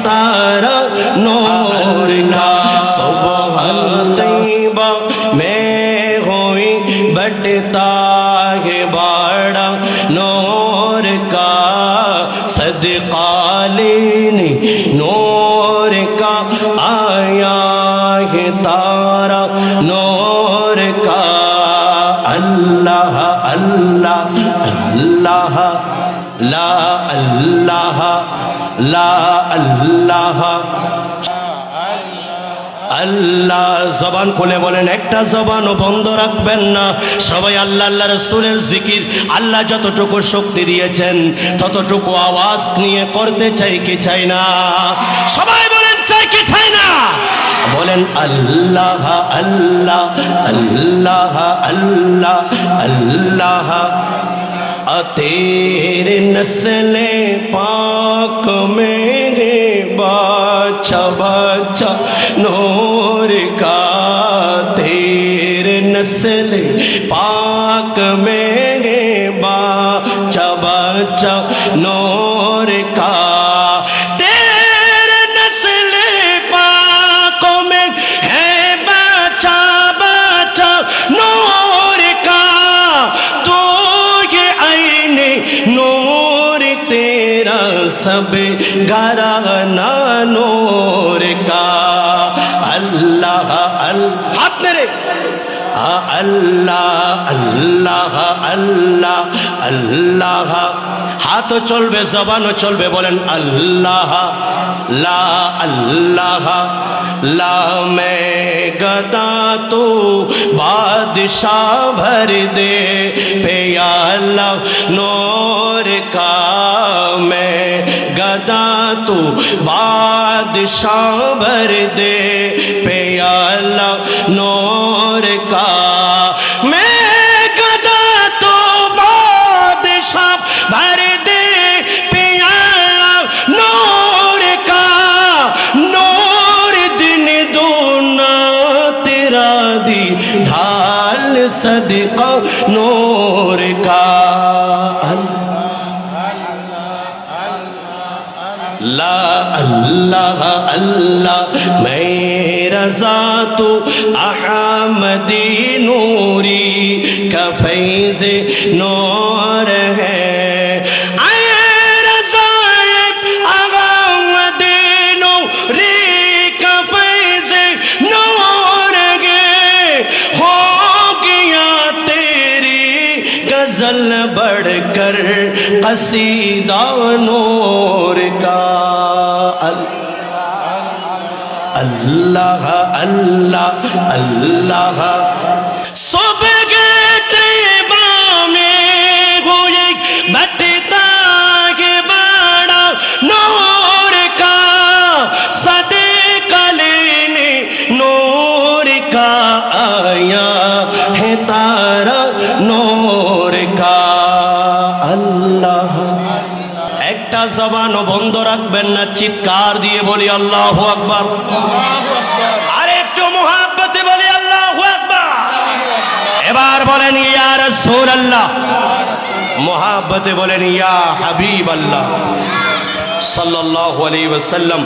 तारा नूर का सुबह तैयबा में हुई बटता है बड़ा नूर का सदका लेने नूर का आया है तारा नूर का अल्लाह अल्लाह अल्लाह ला अल्लाह ला अल्लाह আল্লাহ। জবান খুলে বলেন, একটা জবানও বন্ধ রাখবেন না। সবাই আল্লাহ আল্লাহ রাসূলের জিকির আল্লাহ যতটুকু শক্তি দিয়েছেন ততটুকু আওয়াজ নিয়ে করতে চাই কি চাই না? সবাই বলেন চাই কি চাই না? বলেন আল্লাহ আল্লাহ আল্লাহ আল্লাহ আল্লাহ। तेरे नस्ले पाक में है बाचा बाचा नूर का तेरे नस्ले पाक में है बाचा बाचा नूर का तेरे नस्ले पाक में है बाचा बाचा नूर का तो नूर तेरा सब घराना नूर का अल्लाह अल्लाह हाथ मेरे अल्लाह अल्लाह अल्लाह अल्लाह हाथों चलबे जबानों चलबे बोलें अल्लाह ला अल्लाह ला मैं गदा तो बादशाह भर दे पे अल्लाह नूर का मैं गदा तो बादशाह भर दे पे अल्लाह नूर का मैं गदा तो बादशाह भर दे पे अल्लाह नूर का नूर दिन दूना तेरा दी ढाल सदका नूर का ला अल्लाह अल्लाह मेरा ज़ातु अहमदी नूरी का फैज़ नूर है गज़ल बढ़कर कसीदा नूर का अल्लाह अल्लाह अल्लाह। सुबह तैयबा में हुई बटता है बड़ा नूर का सदका लेने नूर का आया है तारा नूर का अल्लाह। একটা জবানও বন্ধ রাখবেন না, চিৎকার দিয়ে বলি আল্লাহু আকবার। আর একটু মুহাব্বতে বলি আল্লাহু আকবার। এবার বলেন ইয়া রাসূলুল্লাহ, মুহাব্বতে বলেন ইয়া হাবিবাল্লাহ সাল্লাল্লাহু আলাইহি ওয়াসাল্লাম।